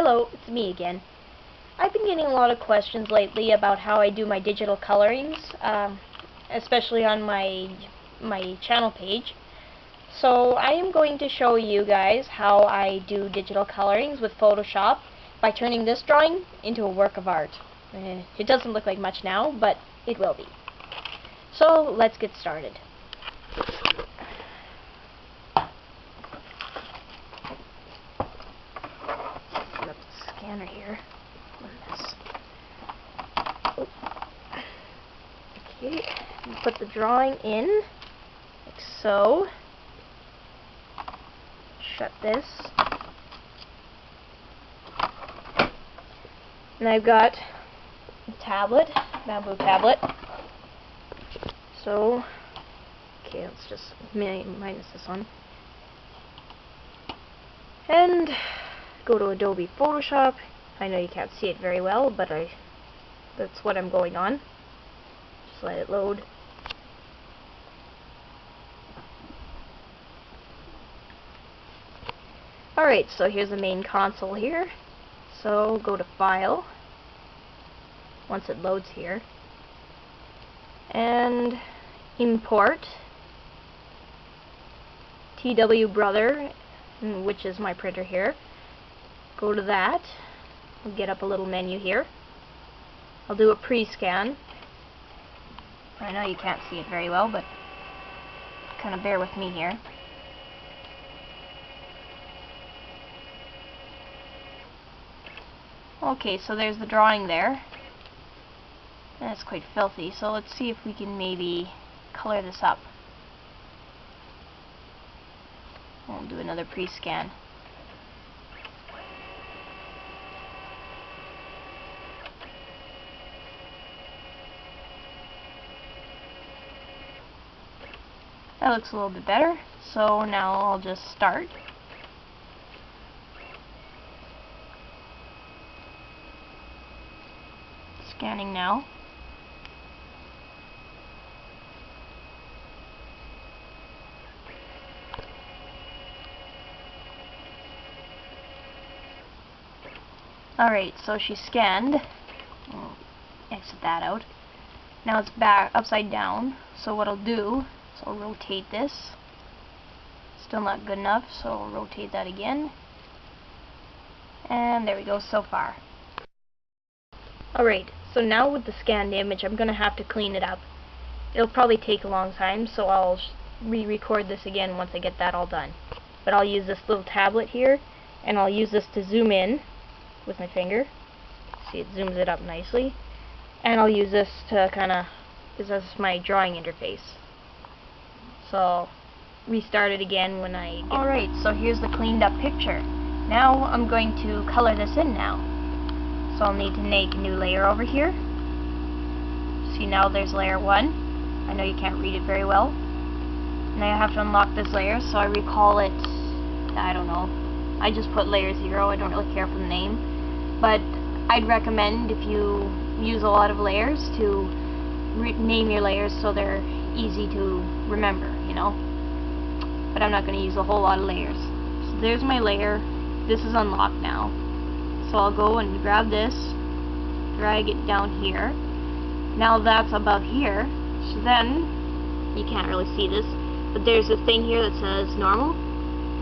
Hello, it's me again. I've been getting a lot of questions lately about how I do my digital colorings, especially on my channel page. So I am going to show you guys how I do digital colorings with Photoshop by turning this drawing into a work of art. It doesn't look like much now, but it will be. So let's get started. Put up the scanner here. Okay, put the drawing in, like so. Shut this. And I've got a tablet, bamboo tablet. So, okay, let's just minus this one. And go to Adobe Photoshop. I know you can't see it very well, but that's what I'm going on. Just let it load. Alright, so here's the main console here. So go to File, once it loads here, and import TW Brother, which is my printer here. Go to that. I'll get up a little menu here. I'll do a pre-scan. I know you can't see it very well, but kind of bear with me here. Okay, so there's the drawing there. And it's quite filthy, so let's see if we can maybe color this up. We'll do another pre-scan. That looks a little bit better, so now I'll just start. Scanning now. Alright, so she scanned. I'll exit that out. Now it's back upside down, so what I'll do is I'll rotate this. Still not good enough, so I'll rotate that again. And there we go so far. Alright, so now with the scanned image, I'm going to have to clean it up. It'll probably take a long time, so I'll re-record this again once I get that all done. But I'll use this little tablet here, and I'll use this to zoom in with my finger. See, it zooms it up nicely. And I'll use this to because this is my drawing interface. So I'll restart it again when I get... Alright, so here's the cleaned up picture. Now I'm going to color this in now. So I'll need to make a new layer over here. See, now there's layer 1. I know you can't read it very well. Now I have to unlock this layer, so I recall it, I don't know. I just put layer 0, I don't really care for the name. But I'd recommend, if you use a lot of layers, to name your layers so they're easy to remember, you know. But I'm not going to use a whole lot of layers. So there's my layer. This is unlocked now. So I'll go and grab this, drag it down here. Now that's above here. So then, you can't really see this, but there's a thing here that says normal.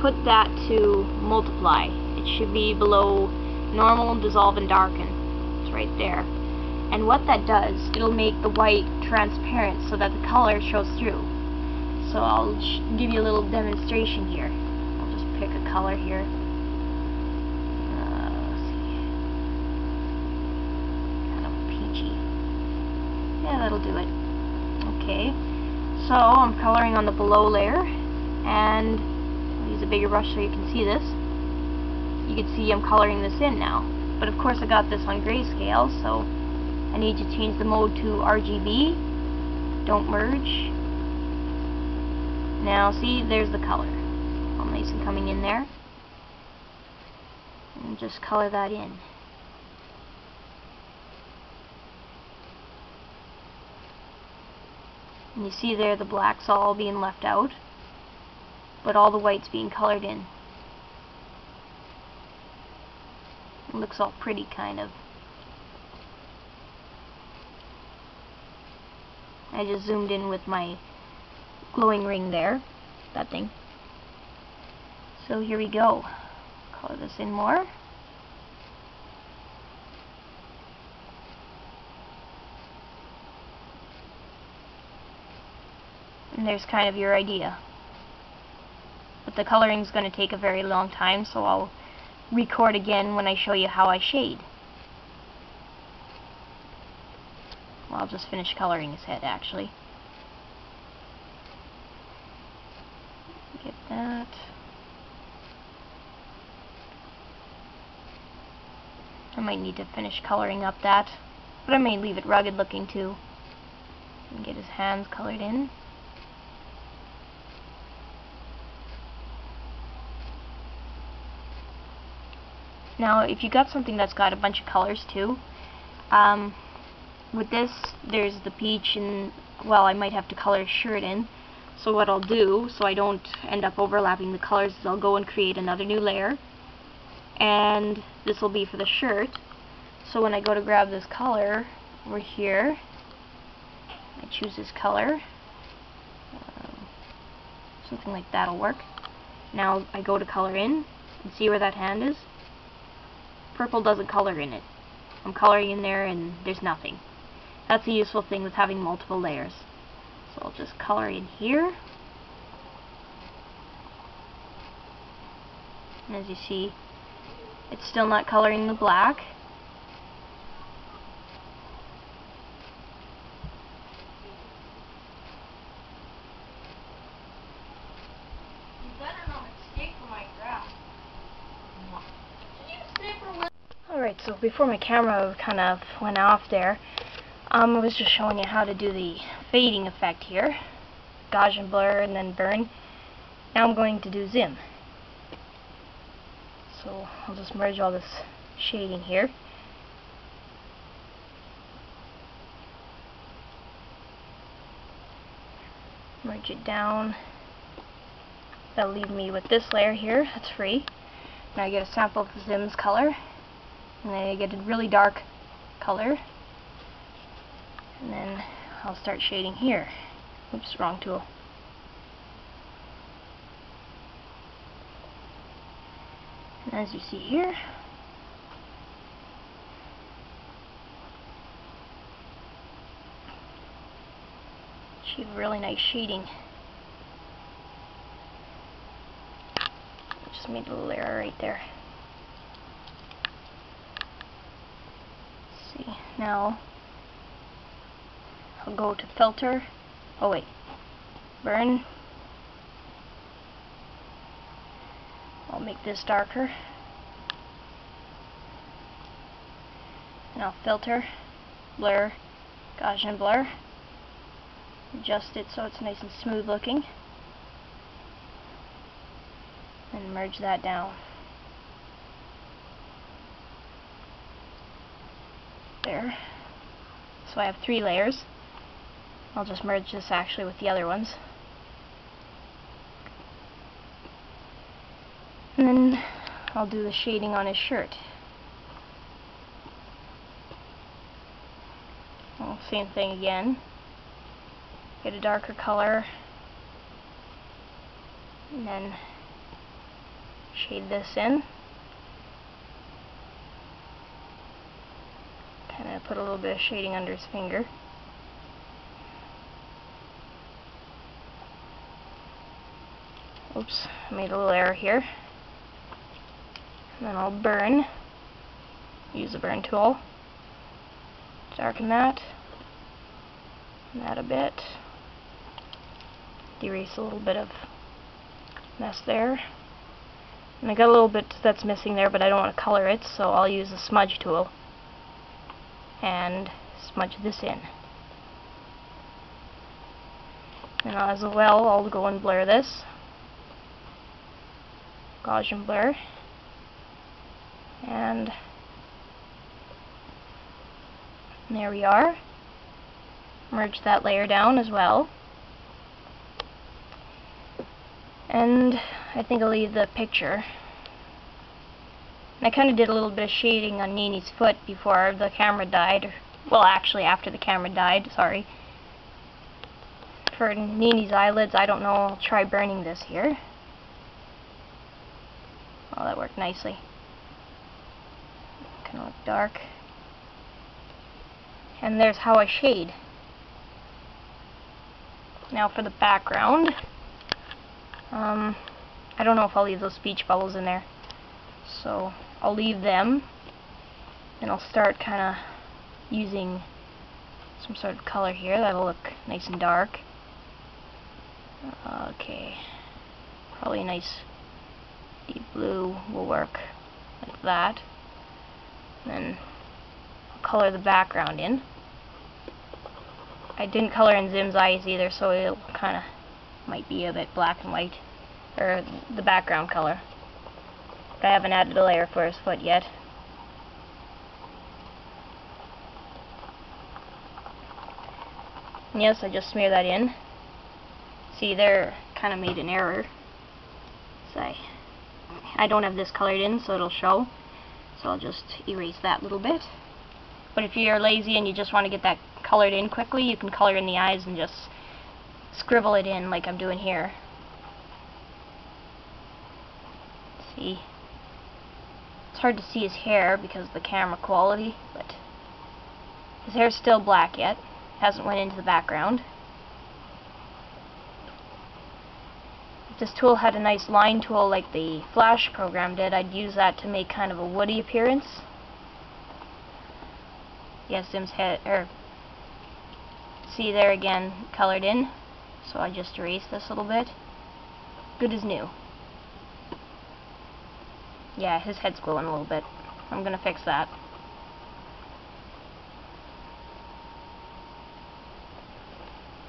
Put that to multiply. It should be below normal, dissolve, and darken. It's right there. And what that does, it'll make the white transparent so that the color shows through. So I'll give you a little demonstration here. I'll just pick a color here. Yeah, that'll do it. Okay, so I'm coloring on the below layer, and I'll use a bigger brush so you can see this. You can see I'm coloring this in now, but of course I got this on grayscale, so I need to change the mode to RGB. Don't merge. Now see, there's the color. All nice and coming in there. And just color that in. And you see there the black's all being left out, but all the white's being colored in. It looks all pretty, kind of. I just zoomed in with my glowing ring there, that thing. So here we go. Color this in more. And there's kind of your idea. But the coloring is going to take a very long time, so I'll record again when I show you how I shade. Well, I'll just finish coloring his head, actually. Get that. I might need to finish coloring up that, but I may leave it rugged looking too. And get his hands colored in. Now, if you got something that's got a bunch of colors too, with this, there's the peach, and, well, I might have to color his shirt in. So what I'll do, so I don't end up overlapping the colors, is I'll go and create another new layer. And this will be for the shirt. So when I go to grab this color over here, I choose this color. Something like that'll work. Now I go to color in, and see where that hand is? Purple doesn't color in it. I'm coloring in there and there's nothing. That's a useful thing with having multiple layers. So I'll just color in here. And as you see, it's still not coloring the black. Alright, so before my camera kind of went off there, I was just showing you how to do the fading effect here. Gaussian blur and then burn. Now I'm going to do zoom. So I'll just merge all this shading here. Merge it down. That'll leave me with this layer here, that's free. Now I get a sample of the Zim's color. And then I get a really dark color. And then I'll start shading here. Oops, wrong tool. And as you see here, achieve really nice shading. I just made a little layer right there. Let's see, now I'll go to filter. Oh wait, burn. I'll make this darker. And I'll filter, blur, Gaussian blur. Adjust it so it's nice and smooth looking. And merge that down. There. So I have 3 layers. I'll just merge this actually with the other ones. And then I'll do the shading on his shirt. Well, same thing again. Get a darker color. And then shade this in. Kind of put a little bit of shading under his finger. Oops, I made a little error here. And then I'll burn. Use the burn tool. Darken that. And that a bit. Erase a little bit of mess there. And I got a little bit that's missing there, but I don't want to color it, so I'll use the smudge tool and smudge this in. And as well, I'll go and blur this. Gaussian blur. And there we are. Merge that layer down as well. And I think I'll leave the picture And I kind of did a little bit of shading on Nini's foot before the camera died. Well, actually after the camera died, sorry. For Nini's eyelids, I don't know, I'll try burning this here. Oh, that worked nicely. Kind of look dark. And there's how I shade. Now for the background. I don't know if I'll leave those speech bubbles in there. So I'll leave them. And I'll start kind of using some sort of color here that'll look nice and dark. Okay. Probably a nice deep blue will work like that. And then I'll color the background in. I didn't color in Zim's eyes either, so it kind of might be a bit black and white, or the background color. But I haven't added a layer for his foot yet. And yes, I just smear that in. See, there kind of made an error. So I don't have this colored in, so it'll show. So I'll just erase that little bit. But if you're lazy and you just want to get that colored in quickly, you can color in the eyes and just scribble it in like I'm doing here. See? It's hard to see his hair because of the camera quality, but his hair's still black yet. Hasn't went into the background. If this tool had a nice line tool like the Flash program did, I'd use that to make kind of a woody appearance. Yes, Zim's head, see there again, colored in. So I just erase this a little bit. Good as new. Yeah, his head's glowing a little bit. I'm gonna fix that.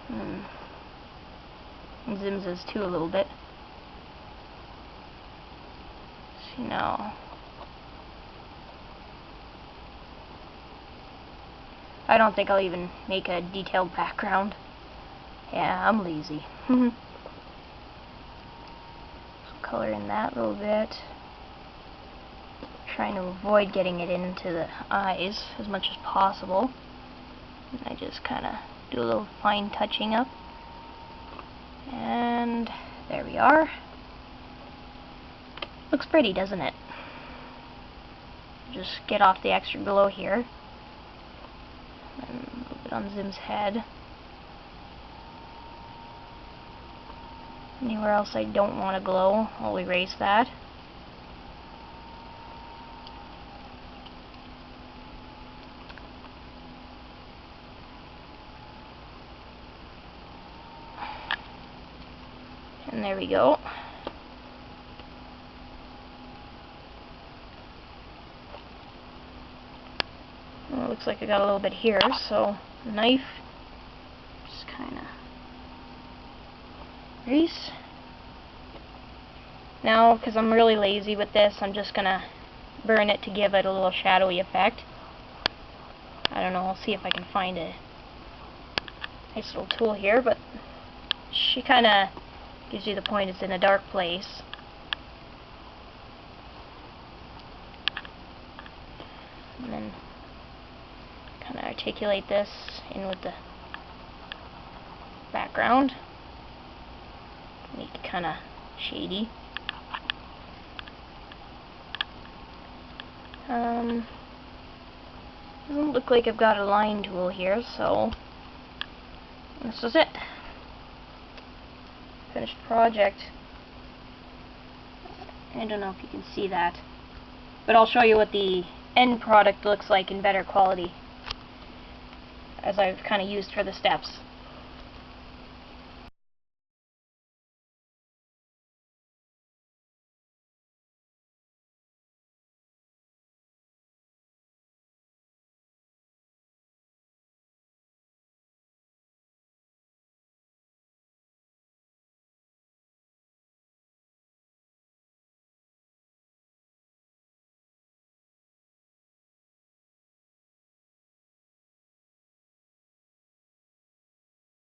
And Zim's is too a little bit. See now. I don't think I'll even make a detailed background. Yeah, I'm lazy. So color in that a little bit. Trying to avoid getting it into the eyes as much as possible. And I just kind of do a little fine touching up. And there we are. Looks pretty, doesn't it? Just get off the extra glow here. And a little bit on Zim's head. Anywhere else I don't want to glow, I'll erase that. And there we go. Well, it looks like I got a little bit here, so knife, just kind of grease. Now, because I'm really lazy with this, I'm just gonna burn it to give it a little shadowy effect. I don't know, I'll see if I can find a nice little tool here, but she kind of gives you the point it's in a dark place. And then kind of articulate this in with the background. Make it kind of shady. Doesn't look like I've got a line tool here, so this is it. Finished project. I don't know if you can see that, but I'll show you what the end product looks like in better quality, as I've kind of used for the steps.